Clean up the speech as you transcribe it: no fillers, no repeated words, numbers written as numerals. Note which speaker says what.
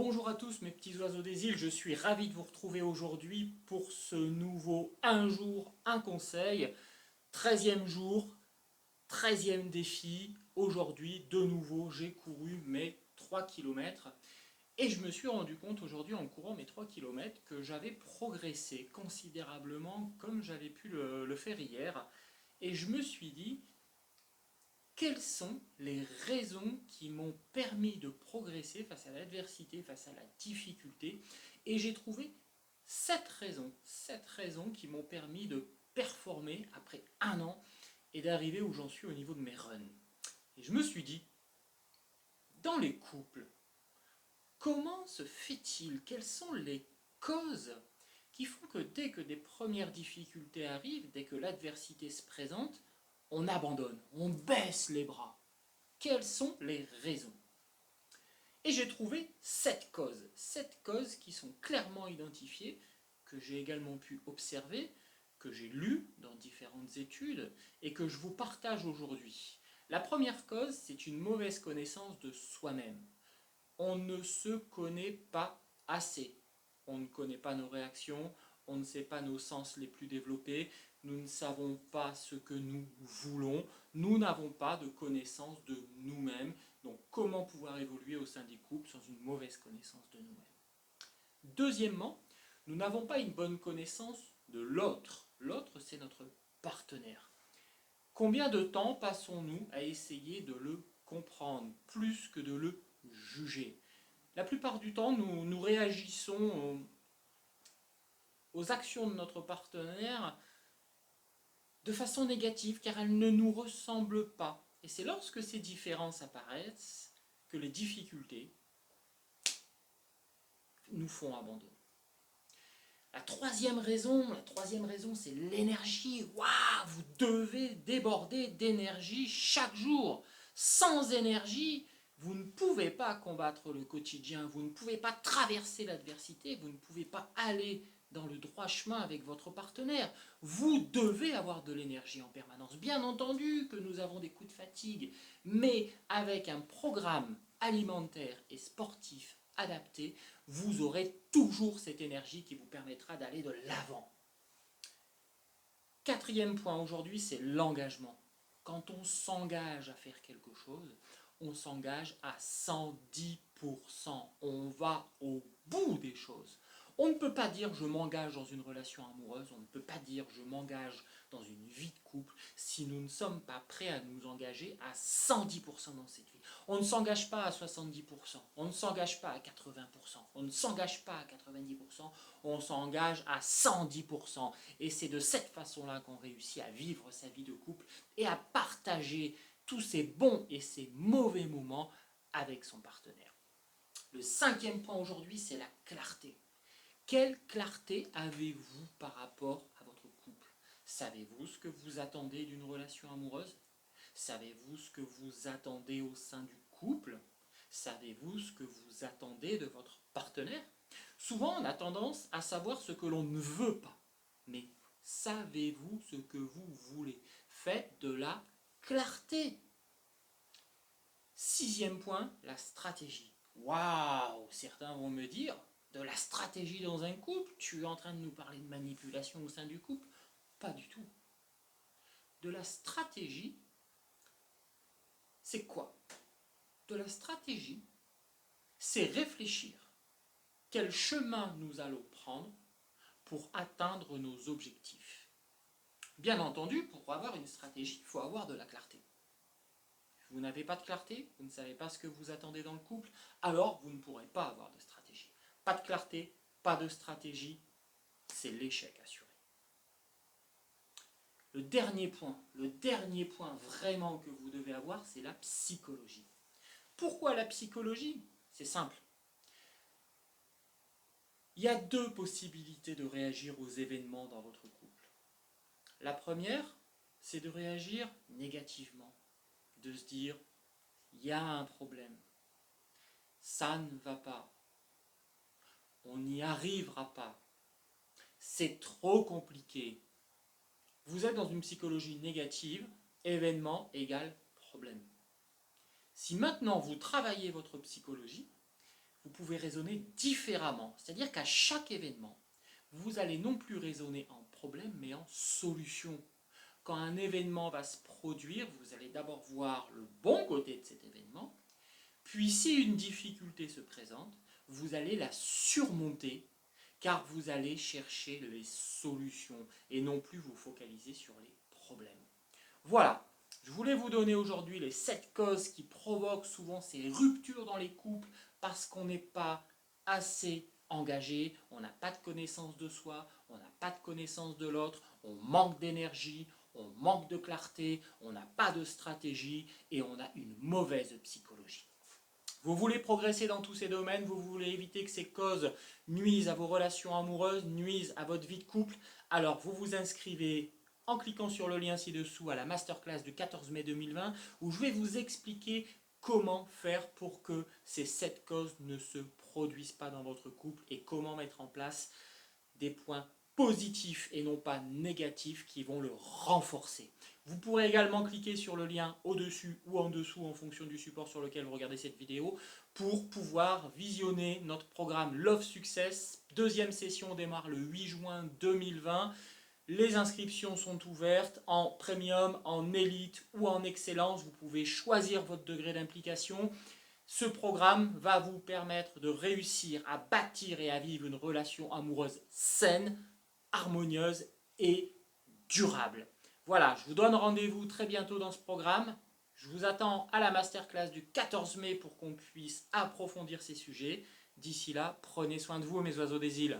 Speaker 1: Bonjour à tous mes petits oiseaux des îles, je suis ravi de vous retrouver aujourd'hui pour ce nouveau un jour, un conseil. 13e jour, 13e défi. Aujourd'hui, de nouveau, j'ai couru mes 3 km. Et je me suis rendu compte aujourd'hui en courant mes 3 km que j'avais progressé considérablement comme j'avais pu le faire hier. Et je me suis dit, quelles sont les raisons qui m'ont permis de progresser face à l'adversité, face à la difficulté. Et j'ai trouvé 7 raisons qui m'ont permis de performer après un an et d'arriver où j'en suis au niveau de mes runs. Et je me suis dit, dans les couples, comment se fait-il, quelles sont les causes qui font que dès que des premières difficultés arrivent, dès que l'adversité se présente, on abandonne, on baisse les bras. Quelles sont les raisons? Et j'ai trouvé 7 causes qui sont clairement identifiées, que j'ai également pu observer, que j'ai lues dans différentes études et que je vous partage aujourd'hui. La première cause, c'est une mauvaise connaissance de soi-même. On ne se connaît pas assez. On ne connaît pas nos réactions, on ne sait pas nos sens les plus développés, nous ne savons pas ce que nous voulons, nous n'avons pas de connaissance de nous-mêmes. Donc comment pouvoir évoluer au sein des couples sans une mauvaise connaissance de nous-mêmes? Deuxièmement, nous n'avons pas une bonne connaissance de l'autre. L'autre, c'est notre partenaire. Combien de temps passons-nous à essayer de le comprendre plus que de le juger? La plupart du temps, nous réagissons aux actions de notre partenaire de façon négative car elles ne nous ressemblent pas. Et c'est lorsque ces différences apparaissent que les difficultés nous font abandonner. La troisième raison, c'est l'énergie. Waouh, vous devez déborder d'énergie chaque jour. Sans énergie, vous ne pouvez pas combattre le quotidien, vous ne pouvez pas traverser l'adversité, vous ne pouvez pas aller dans le droit chemin avec votre partenaire. Vous devez avoir de l'énergie en permanence. Bien entendu que nous avons des coups de fatigue, mais avec un programme alimentaire et sportif adapté, vous aurez toujours cette énergie qui vous permettra d'aller de l'avant. Quatrième point aujourd'hui, c'est l'engagement. Quand on s'engage à faire quelque chose, on s'engage à 110%. On va au bout des choses. On ne peut pas dire je m'engage dans une relation amoureuse, on ne peut pas dire je m'engage dans une vie de couple si nous ne sommes pas prêts à nous engager à 110% dans cette vie. On ne s'engage pas à 70%, on ne s'engage pas à 80%, on ne s'engage pas à 90%, on s'engage à 110%. Et c'est de cette façon-là qu'on réussit à vivre sa vie de couple et à partager tous ces bons et ces mauvais moments avec son partenaire. Le cinquième point aujourd'hui, c'est la clarté. Quelle clarté avez-vous par rapport à votre couple? Savez-vous ce que vous attendez d'une relation amoureuse? Savez-vous ce que vous attendez au sein du couple? Savez-vous ce que vous attendez de votre partenaire? Souvent, on a tendance à savoir ce que l'on ne veut pas. Mais savez-vous ce que vous voulez? Faites de la clarté. Sixième point, la stratégie. Waouh! Certains vont me dire, de la stratégie dans un couple? Tu es en train de nous parler de manipulation au sein du couple? Pas du tout. De la stratégie, c'est quoi? De la stratégie, c'est réfléchir quel chemin nous allons prendre pour atteindre nos objectifs. Bien entendu, pour avoir une stratégie, il faut avoir de la clarté. Vous n'avez pas de clarté, vous ne savez pas ce que vous attendez dans le couple, alors vous ne pourrez pas avoir de stratégie. Pas de clarté, pas de stratégie, c'est l'échec assuré. Le dernier point vraiment que vous devez avoir, c'est la psychologie. Pourquoi la psychologie? C'est simple. Il y a 2 possibilités de réagir aux événements dans votre couple. La première, c'est de réagir négativement, de se dire, il y a un problème, ça ne va pas, on n'y arrivera pas, c'est trop compliqué. Vous êtes dans une psychologie négative, événement égale problème. Si maintenant vous travaillez votre psychologie, vous pouvez raisonner différemment. C'est-à-dire qu'à chaque événement, vous allez non plus raisonner en problème, mais en solution. Quand un événement va se produire, vous allez d'abord voir le bon côté de cet événement, puis si une difficulté se présente, vous allez la surmonter, car vous allez chercher les solutions et non plus vous focaliser sur les problèmes. Voilà, je voulais vous donner aujourd'hui les 7 causes qui provoquent souvent ces ruptures dans les couples parce qu'on n'est pas assez engagé, on n'a pas de connaissance de soi, on n'a pas de connaissance de l'autre, on manque d'énergie, on manque de clarté, on n'a pas de stratégie et on a une mauvaise psychologie. Vous voulez progresser dans tous ces domaines, vous voulez éviter que ces causes nuisent à vos relations amoureuses, nuisent à votre vie de couple, alors vous vous inscrivez en cliquant sur le lien ci-dessous à la masterclass du 14 mai 2020 où je vais vous expliquer comment faire pour que ces 7 causes ne se produisent pas dans votre couple et comment mettre en place des points positifs et non pas négatifs qui vont le renforcer. Vous pourrez également cliquer sur le lien au-dessus ou en dessous en fonction du support sur lequel vous regardez cette vidéo pour pouvoir visionner notre programme Love Success. Deuxième session démarre le 8 juin 2020. Les inscriptions sont ouvertes en premium, en élite ou en excellence. Vous pouvez choisir votre degré d'implication. Ce programme va vous permettre de réussir à bâtir et à vivre une relation amoureuse saine, harmonieuse et durable. Voilà, je vous donne rendez-vous très bientôt dans ce programme. Je vous attends à la masterclass du 14 mai pour qu'on puisse approfondir ces sujets. D'ici là, prenez soin de vous, mes oiseaux des îles.